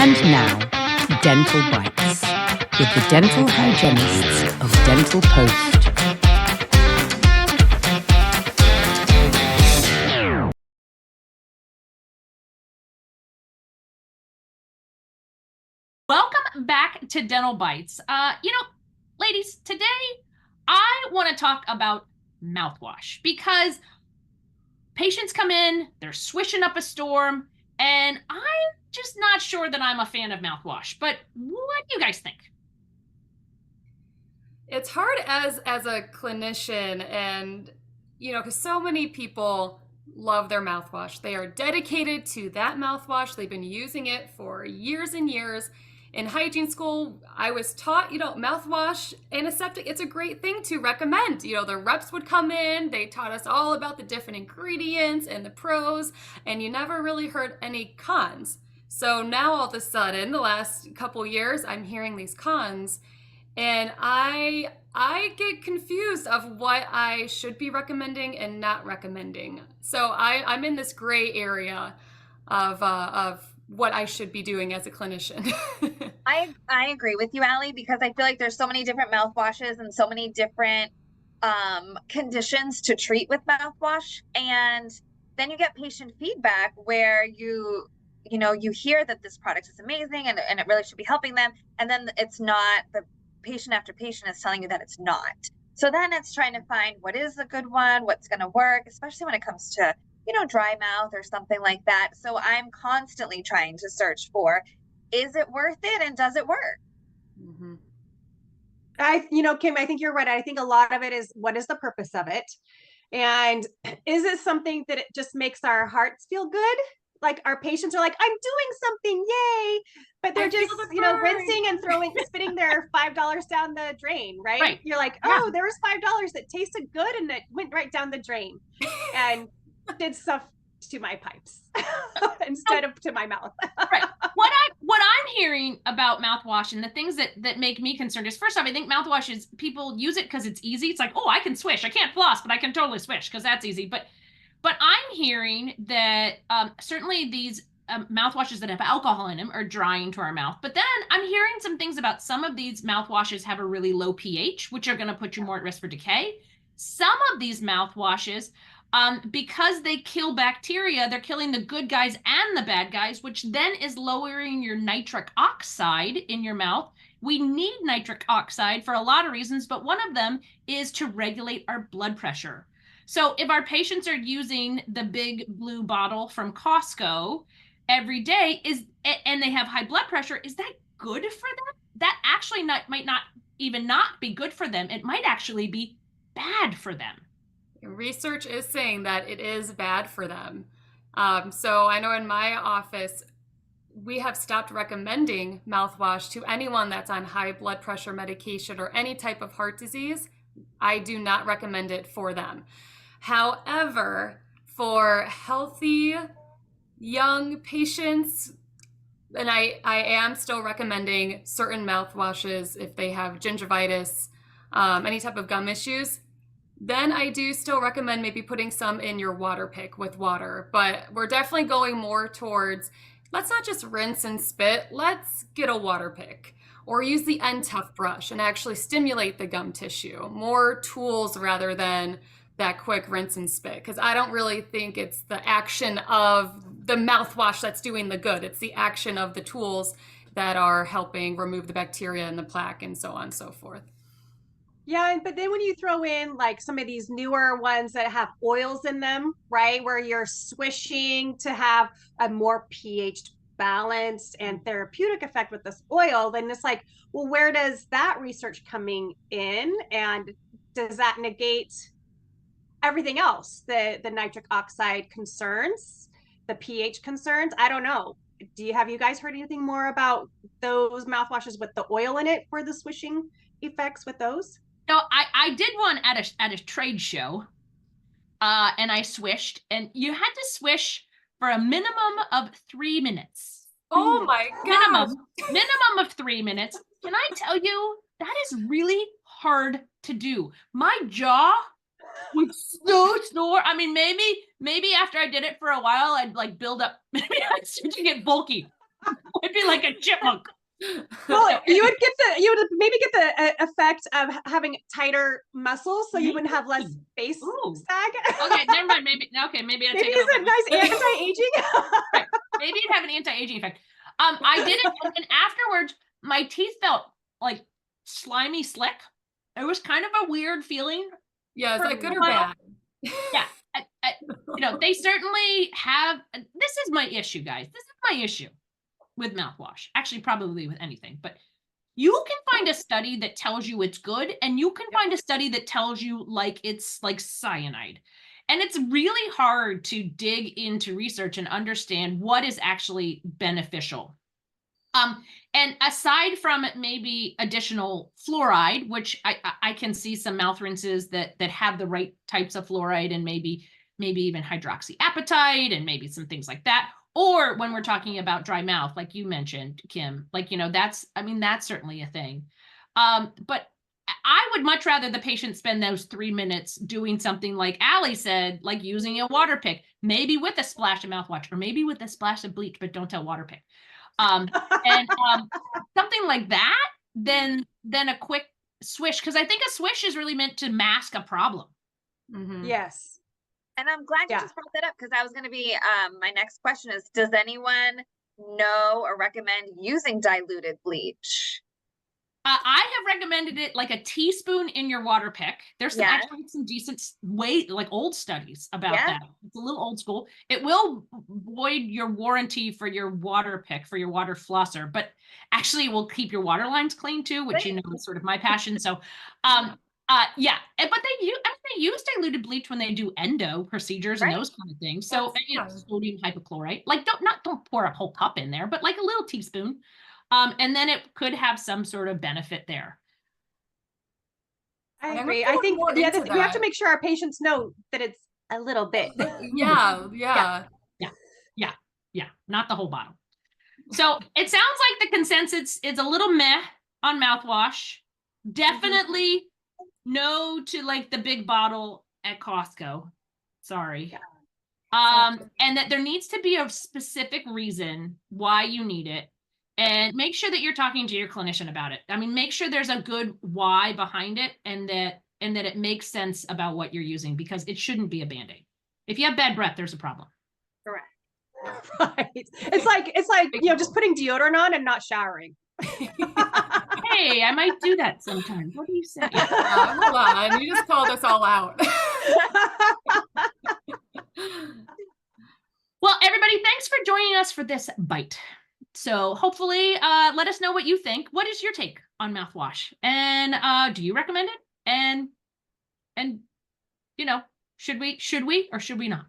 And now, Dental Bites, with the dental hygienists of Dental Post. Welcome back to Dental Bites. Ladies, today I want to talk about mouthwash because patients come in, they're swishing up a storm, and I'm just not sure that I'm a fan of mouthwash. But what do you guys think? It's hard as a clinician, and because so many people love their mouthwash. They are dedicated to that mouthwash. They've been using it for years and years. In hygiene school, I was taught, mouthwash, antiseptic, it's a great thing to recommend. The reps would come in, they taught us all about the different ingredients and the pros, and you never really heard any cons. So now all of a sudden, the last couple years, I'm hearing these cons, and I get confused of what I should be recommending and not recommending. So I'm in this gray area of what I should be doing as a clinician. I agree with you, Allie, because I feel like there's so many different mouthwashes and so many different conditions to treat with mouthwash. And then you get patient feedback where you hear that this product is amazing and it really should be helping them. And then it's not, the patient after patient is telling you that it's not. So then it's trying to find what is a good one, what's going to work, especially when it comes to dry mouth or something like that. So I'm constantly trying to search for, is it worth it and does it work? Mm-hmm. Kim, I think you're right. I think a lot of it is, what is the purpose of it? And is it something that it just makes our hearts feel good? Like our patients are like, I'm doing something, yay. But they're just, rinsing and spitting their $5 down the drain, right? You're like, oh, there was $5 that tasted good and it went right down the drain and did stuff to my pipes instead of to my mouth. Right. What I'm hearing about mouthwash and the things that make me concerned is, first off, I think mouthwash is, people use it because it's easy. It's like, oh, I can swish. I can't floss, but I can totally swish because that's easy. But I'm hearing that certainly these mouthwashes that have alcohol in them are drying to our mouth. But then I'm hearing some things about some of these mouthwashes have a really low pH, which are going to put you more at risk for decay. Some of these mouthwashes, because they kill bacteria, they're killing the good guys and the bad guys, which then is lowering your nitric oxide in your mouth. We need nitric oxide for a lot of reasons, but one of them is to regulate our blood pressure. So if our patients are using the big blue bottle from Costco every day and they have high blood pressure, is that good for them? That actually might not even not be good for them. It might actually be bad for them. Research is saying that it is bad for them. So I know in my office, we have stopped recommending mouthwash to anyone that's on high blood pressure medication or any type of heart disease. I do not recommend it for them. However, for healthy young patients, and I am still recommending certain mouthwashes if they have gingivitis, any type of gum issues, then I do still recommend maybe putting some in your water pick with water. But we're definitely going more towards, let's not just rinse and spit, let's get a water pick. Or use the N-Tuff brush and actually stimulate the gum tissue. More tools rather than that quick rinse and spit. Because I don't really think it's the action of the mouthwash that's doing the good. It's the action of the tools that are helping remove the bacteria and the plaque and so on and so forth. Yeah, but then when you throw in like some of these newer ones that have oils in them, right, where you're swishing to have a more pH balanced and therapeutic effect with this oil, then it's like, well, where does that research coming in? And does that negate everything else? The nitric oxide concerns, the pH concerns? I don't know. Have you guys heard anything more about those mouthwashes with the oil in it for the swishing effects with those? No, I did one at a trade show, and I swished, and you had to swish for a minimum of 3 minutes. Oh my God! Minimum of 3 minutes. Can I tell you, that is really hard to do. My jaw was so sore. I mean, maybe after I did it for a while, I'd like build up. Maybe I'd start to get bulky. I'd be like a chipmunk. Well, you would maybe get the effect of having tighter muscles, so you wouldn't have less face sag. Okay, never mind. Maybe I'd Maybe take it it's over. a nice anti-aging. Maybe it'd have an anti-aging effect. I did it, and afterwards, my teeth felt like slimy slick. It was kind of a weird feeling. Yeah, is that good or bad? Yeah, they certainly have. This is my issue, guys. This is my issue with mouthwash. Actually, probably with anything, but you can find a study that tells you it's good, and you can find a study that tells you like it's like cyanide. And it's really hard to dig into research and understand what is actually beneficial. And aside from maybe additional fluoride, which I can see some mouth rinses that have the right types of fluoride, and maybe even hydroxyapatite and maybe some things like that. Or when we're talking about dry mouth, like you mentioned, Kim, like, that's certainly a thing. But I would much rather the patient spend those 3 minutes doing something like Allie said, like using a water pick, maybe with a splash of mouthwash, or maybe with a splash of bleach, but don't tell water pick. And something like that, then a quick swish, because I think a swish is really meant to mask a problem. Mm-hmm. Yes. And I'm glad you just brought that up, because that was going to be my next question is, does anyone know or recommend using diluted bleach? I have recommended it like a teaspoon in your water pick. There's actually some decent like old studies about that. It's a little old school. It will void your warranty for your water pick, for your water flosser, but actually it will keep your water lines clean too, which is sort of my passion. So, but they use diluted bleach when they do endo procedures and those kind of things. So sodium hypochlorite, like don't pour a whole cup in there, but like a little teaspoon. And then it could have some sort of benefit there. I agree. I think we have to make sure our patients know that it's a little bit. Yeah. Not the whole bottle. So it sounds like the consensus is a little meh on mouthwash. Definitely no to like the big bottle at Costco. Sorry. And that there needs to be a specific reason why you need it. And make sure that you're talking to your clinician about it. I mean, make sure there's a good why behind it, and that it makes sense about what you're using, because it shouldn't be a Band-Aid. If you have bad breath, there's a problem. Correct. Right. It's like just putting deodorant on and not showering. Hey, I might do that sometime. What do you say? Hold on, you just called us all out. Well, everybody, thanks for joining us for this bite. So hopefully, let us know what you think. What is your take on mouthwash? And do you recommend it? And should we or should we not?